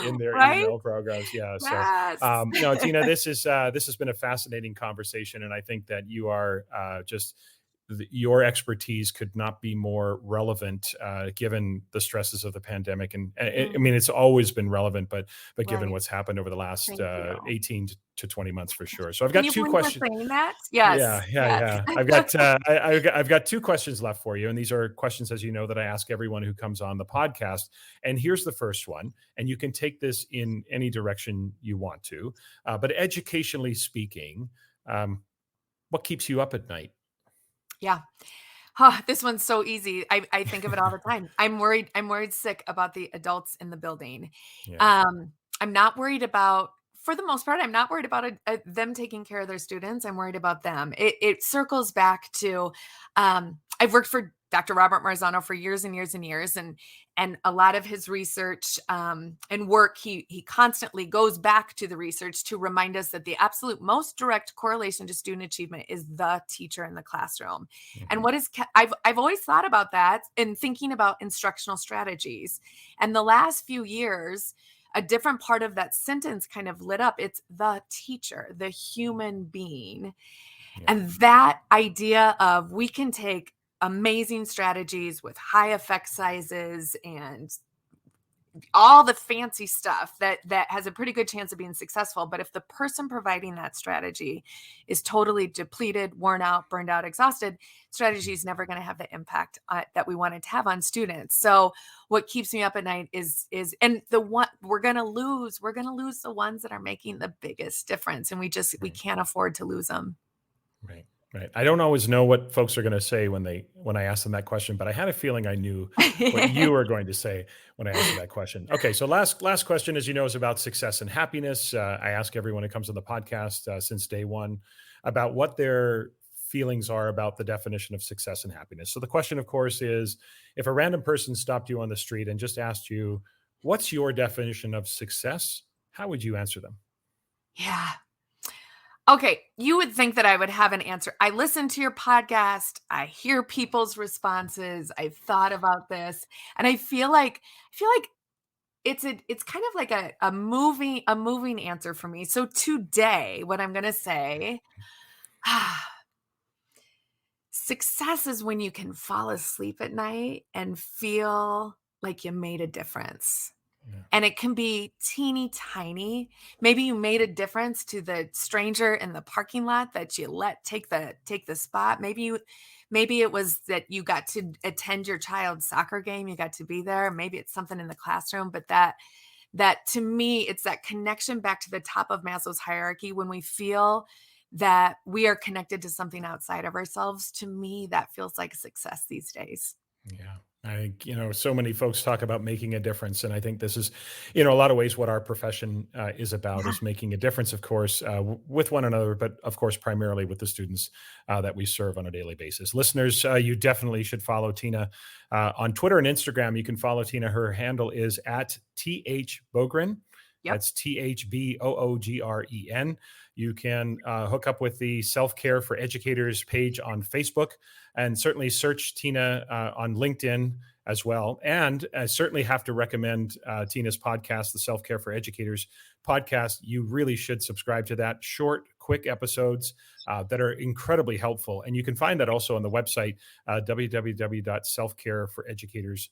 in their Right? email programs. Yeah. So Yes. no, Tina, this has been a fascinating conversation, and I think that you are just your expertise could not be more relevant given the stresses of the pandemic. And I Mm, mean, it's always been relevant, but given right. what's happened over the last Thank you. 18 to 20 months for sure. So I've Can got you 2 believe we're questions. saying that? Yes. Yes. Yeah. I've got 2 questions left for you, and these are questions, as you know, that I ask everyone who comes on the podcast. And here's the first one, and you can take this in any direction you want to, but educationally speaking, what keeps you up at night? Yeah. This one's so easy. I think of it all the time. I'm worried sick about the adults in the building. Yeah. I'm not worried about, for the most part, I'm not worried about them taking care of their students. I'm worried about them. It circles back to, I've worked for Dr. Robert Marzano for years and years and years, and a lot of his research and work, he constantly goes back to the research to remind us that the absolute most direct correlation to student achievement is the teacher in the classroom. And Mhm. what is I've always thought about that in thinking about instructional strategies. And the last few years, a different part of that sentence kind of lit up. It's the teacher, the human being. Yeah. And that idea of we can take amazing strategies with high effect sizes and all the fancy stuff that has a pretty good chance of being successful, but if the person providing that strategy is totally depleted, worn out, burned out, exhausted, strategy is never going to have the impact that we want it to have on students. So what keeps me up at night is and the one we're going to lose the ones that are making the biggest difference, and we Right. can't afford to lose them. Right. Right. I don't always know what folks are going to say when I ask them that question, but I had a feeling I knew what you were going to say when I asked you that question. Okay, so last question, as you know, is about success and happiness. I ask everyone who comes on the podcast since day one about what their feelings are about the definition of success and happiness. So the question, of course, is if a random person stopped you on the street and just asked you, "What's your definition of success?" How would you answer them? Yeah. Okay, you would think that I would have an answer. I listen to your podcast. I hear people's responses. I've thought about this, and I feel like it's kind of like a moving answer for me. So today, what I'm going to say, success is when you can fall asleep at night and feel like you made a difference. Yeah. And it can be teeny tiny. Maybe you made a difference to the stranger in the parking lot that you let take the spot. Maybe it was that you got to attend your child's soccer game, you got to be there. Maybe it's something in the classroom, but that to me, it's that connection back to the top of Maslow's hierarchy when we feel that we are connected to something outside of ourselves. To me, that feels like a success these days. Yeah. I think, so many folks talk about making a difference. And I think this is, a lot of ways what our profession is about Yeah. is making a difference, of course, with one another, but of course, primarily with the students that we serve on a daily basis. Listeners, you definitely should follow Tina on Twitter and Instagram. You can follow Tina. Her handle is at TH Boogren. Yep. That's THBOOGREN. You can hook up with the Self-Care for Educators page on Facebook, and certainly search Tina on LinkedIn as well. And I certainly have to recommend Tina's podcast, the Self-Care for Educators podcast. You really should subscribe to that. Short, quick episodes that are incredibly helpful. And you can find that also on the website, www.selfcareforeducators.com.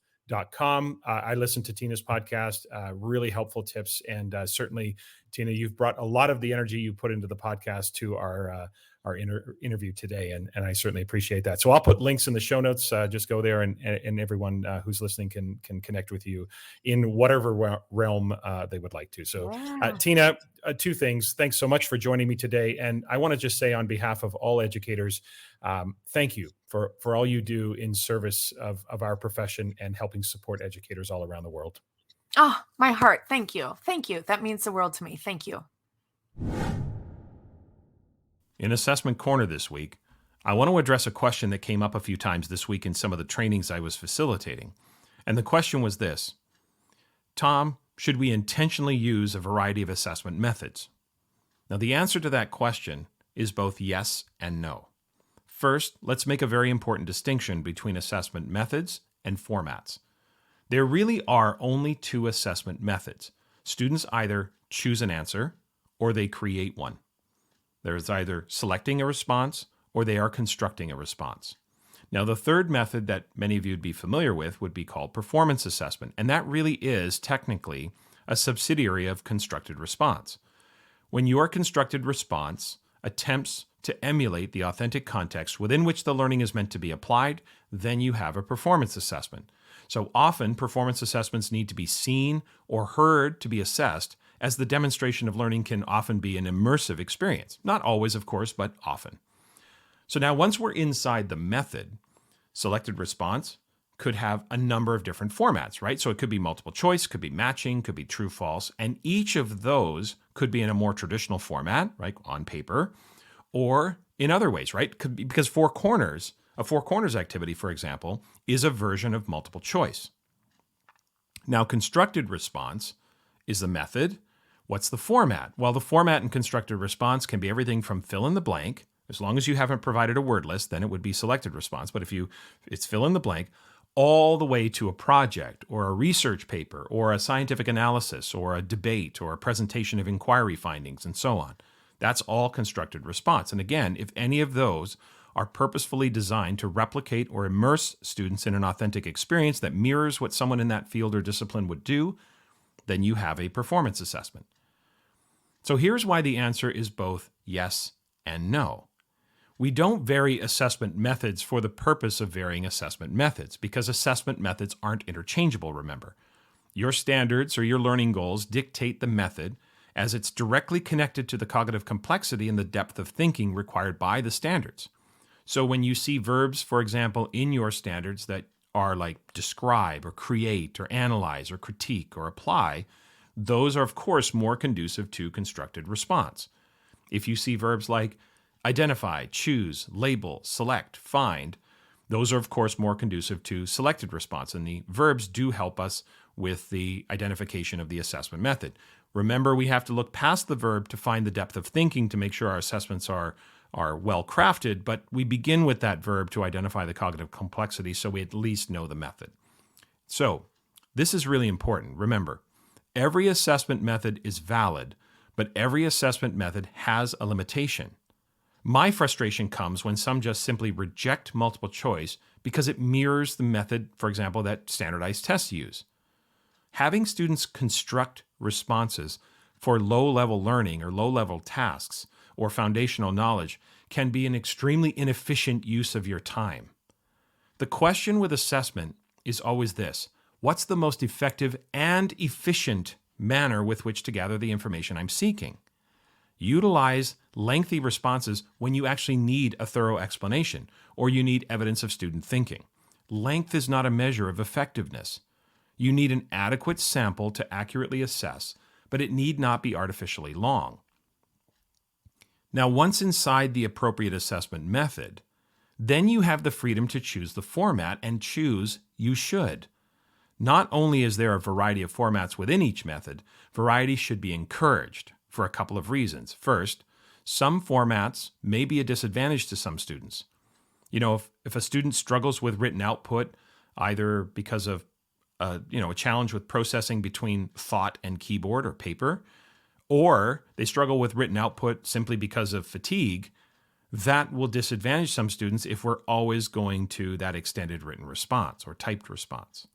I listened to Tina's podcast, really helpful tips. And certainly, Tina, you've brought a lot of the energy you put into the podcast to our interview today. And I certainly appreciate that. So I'll put links in the show notes. Just go there and everyone who's listening can connect with you in whatever realm they would like to. So Yeah. Tina, two things. Thanks so much for joining me today. And I want to just say on behalf of all educators, thank you for all you do in service of our profession and helping support educators all around the world. Oh, my heart. Thank you. Thank you. That means the world to me. Thank you. In Assessment Corner this week, I want to address a question that came up a few times this week in some of the trainings I was facilitating. And the question was this: Tom, should we intentionally use a variety of assessment methods? Now, the answer to that question is both yes and no. First, let's make a very important distinction between assessment methods and formats. There really are only two assessment methods. Students either choose an answer or they create one. There is either selecting a response or they are constructing a response. Now, the third method that many of you would be familiar with would be called performance assessment, and that really is technically a subsidiary of constructed response. When your constructed response attempts to emulate the authentic context within which the learning is meant to be applied, then you have a performance assessment. So often, performance assessments need to be seen or heard to be assessed, as the demonstration of learning can often be an immersive experience. Not always, of course, but often. So now, once we're inside the method, selected response could have a number of different formats, right? So it could be multiple choice, could be matching, could be true, false, and each of those could be in a more traditional format, right, on paper, or in other ways, right? Could be, because a four corners activity, for example, is a version of multiple choice. Now, constructed response is the method. What's the format? Well, the format in constructed response can be everything from fill in the blank. As long as you haven't provided a word list, then it would be selected response. But it's fill in the blank, all the way to a project or a research paper or a scientific analysis or a debate or a presentation of inquiry findings and so on. That's all constructed response. And again, if any of those are purposefully designed to replicate or immerse students in an authentic experience that mirrors what someone in that field or discipline would do, then you have a performance assessment. So here's why the answer is both yes and no. We don't vary assessment methods for the purpose of varying assessment methods, because assessment methods aren't interchangeable, remember. Your standards or your learning goals dictate the method, as it's directly connected to the cognitive complexity and the depth of thinking required by the standards. So when you see verbs, for example, in your standards that are like describe or create or analyze or critique or apply, those are, of course, more conducive to constructed response. If you see verbs like identify, choose, label, select, find, those are, of course, more conducive to selected response. And the verbs do help us with the identification of the assessment method. Remember, we have to look past the verb to find the depth of thinking to make sure our assessments are well crafted, but we begin with that verb to identify the cognitive complexity so we at least know the method. So, this is really important. Remember, every assessment method is valid, but every assessment method has a limitation. My frustration comes when some just simply reject multiple choice because it mirrors the method, for example, that standardized tests use. Having students construct responses for low-level learning or low-level tasks or foundational knowledge can be an extremely inefficient use of your time. The question with assessment is always this: what's the most effective and efficient manner with which to gather the information I'm seeking? Utilize lengthy responses when you actually need a thorough explanation or you need evidence of student thinking. Length is not a measure of effectiveness. You need an adequate sample to accurately assess, but it need not be artificially long. Now, once inside the appropriate assessment method, then you have the freedom to choose the format, and choose you should. Not only is there a variety of formats within each method, variety should be encouraged for a couple of reasons. First, some formats may be a disadvantage to some students. If a student struggles with written output, either because of a challenge with processing between thought and keyboard or paper, or they struggle with written output simply because of fatigue, that will disadvantage some students if we're always going to that extended written response or typed response.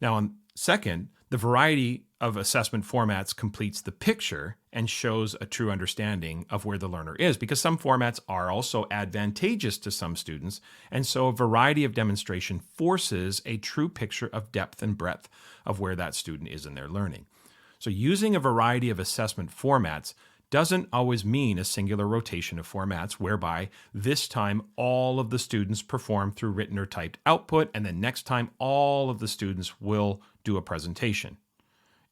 Now, second, the variety of assessment formats completes the picture and shows a true understanding of where the learner is, because some formats are also advantageous to some students, and so a variety of demonstration forces a true picture of depth and breadth of where that student is in their learning. So using a variety of assessment formats doesn't always mean a singular rotation of formats whereby this time all of the students perform through written or typed output, and then next time all of the students will do a presentation.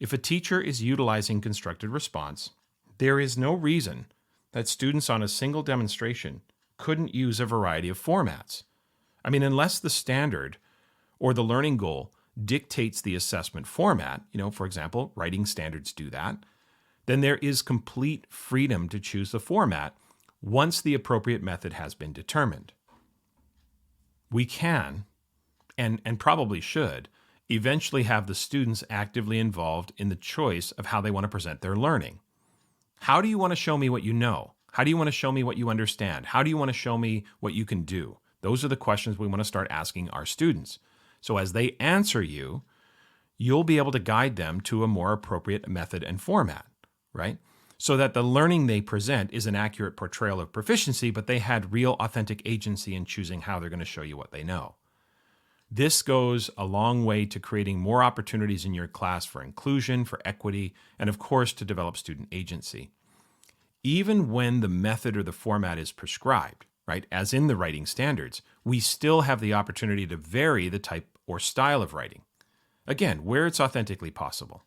If a teacher is utilizing constructed response, there is no reason that students on a single demonstration couldn't use a variety of formats. Unless the standard or the learning goal dictates the assessment format, for example, writing standards do that, then there is complete freedom to choose the format once the appropriate method has been determined. We can, and probably should, eventually have the students actively involved in the choice of how they want to present their learning. How do you want to show me what you know? How do you want to show me what you understand? How do you want to show me what you can do? Those are the questions we want to start asking our students. So as they answer you, you'll be able to guide them to a more appropriate method and format, right? So that the learning they present is an accurate portrayal of proficiency, but they had real authentic agency in choosing how they're going to show you what they know. This goes a long way to creating more opportunities in your class for inclusion, for equity, and of course to develop student agency. Even when the method or the format is prescribed, right, as in the writing standards, we still have the opportunity to vary the type or style of writing. Again, where it's authentically possible.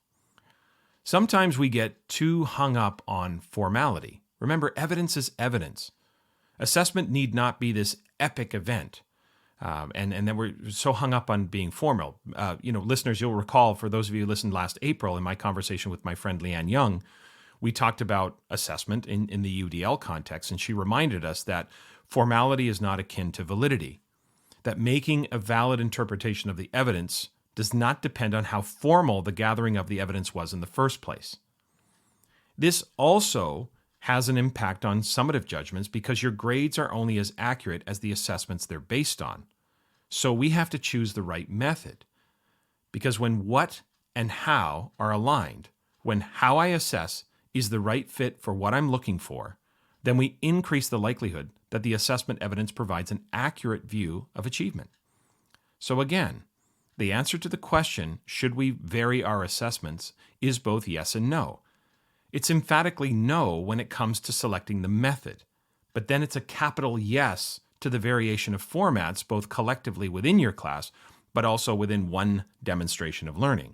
Sometimes we get too hung up on formality. Remember, evidence is evidence. Assessment need not be this epic event. And then we're so hung up on being formal. Listeners, you'll recall, for those of you who listened last April in my conversation with my friend Leanne Young, we talked about assessment in the UDL context, and she reminded us that formality is not akin to validity, that making a valid interpretation of the evidence does not depend on how formal the gathering of the evidence was in the first place. This also has an impact on summative judgments because your grades are only as accurate as the assessments they're based on. So we have to choose the right method, because when what and how are aligned, when how I assess is the right fit for what I'm looking for, then we increase the likelihood that the assessment evidence provides an accurate view of achievement. So again, the answer to the question, should we vary our assessments, is both yes and no. It's emphatically no when it comes to selecting the method, but then it's a capital yes to the variation of formats both collectively within your class, but also within one demonstration of learning.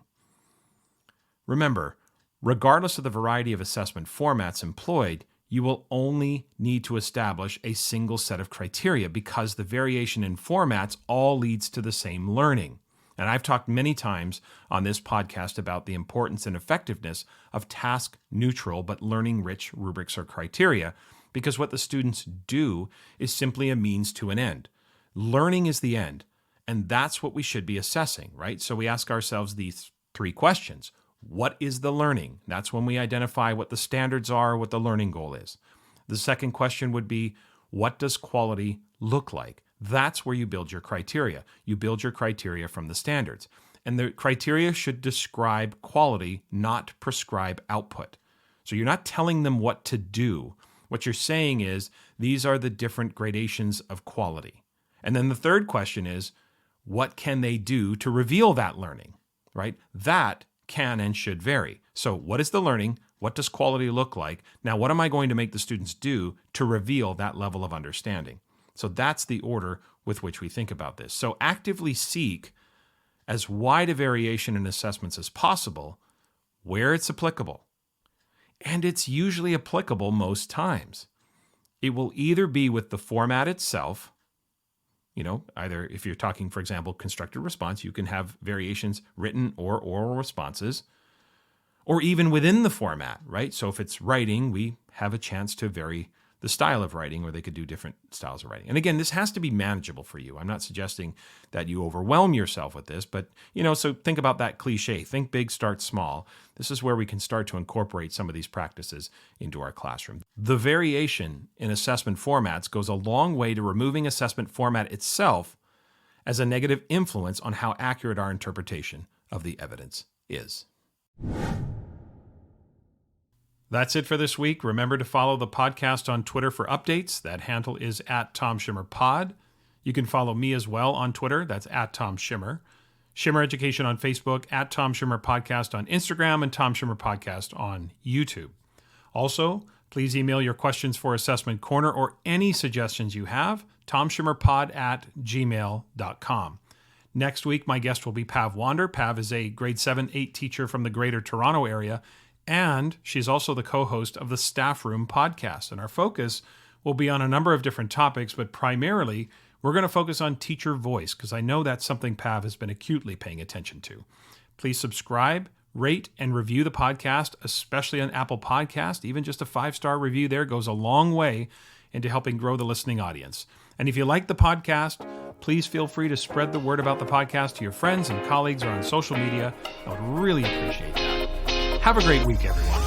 Remember, regardless of the variety of assessment formats employed, you will only need to establish a single set of criteria because the variation in formats all leads to the same learning. And I've talked many times on this podcast about the importance and effectiveness of task-neutral but learning-rich rubrics or criteria, because what the students do is simply a means to an end. Learning is the end, and that's what we should be assessing, right? So we ask ourselves these three questions. What is the learning? That's when we identify what the standards are, what the learning goal is. The second question would be, what does quality look like? That's where you build your criteria. You build your criteria from the standards. And the criteria should describe quality, not prescribe output. So you're not telling them what to do. What you're saying is, these are the different gradations of quality. And then the third question is, what can they do to reveal that learning, right? That can and should vary. So what is the learning? What does quality look like? Now, what am I going to make the students do to reveal that level of understanding? So that's the order with which we think about this. So actively seek as wide a variation in assessments as possible where it's applicable. And it's usually applicable most times. It will either be with the format itself, either if you're talking, for example, constructed response, you can have variations written or oral responses, or even within the format, right? So if it's writing, we have a chance to vary the style of writing, or they could do different styles of writing. And again, this has to be manageable for you. I'm not suggesting that you overwhelm yourself with this, but, so think about that cliche. Think big, start small. This is where we can start to incorporate some of these practices into our classroom. The variation in assessment formats goes a long way to removing assessment format itself as a negative influence on how accurate our interpretation of the evidence is. That's it for this week. Remember to follow the podcast on Twitter for updates. That handle is @TomSchimmerPod. You can follow me as well on Twitter. That's @TomSchimmer. Shimmer Education on Facebook, @TomSchimmerPodcast on Instagram, and Tom Schimmer Podcast on YouTube. Also, please email your questions for Assessment Corner or any suggestions you have, tomschimmerpod@gmail.com. Next week, my guest will be Pav Wander. Pav is a grade 7-8 teacher from the Greater Toronto area, and she's also the co-host of the Staff Room podcast. And our focus will be on a number of different topics, but primarily we're going to focus on teacher voice, because I know that's something Pav has been acutely paying attention to. Please subscribe, rate, and review the podcast, especially on Apple Podcast. Even just a 5-star review there goes a long way into helping grow the listening audience. And if you like the podcast, please feel free to spread the word about the podcast to your friends and colleagues or on social media. I would really appreciate that. Have a great week, everyone.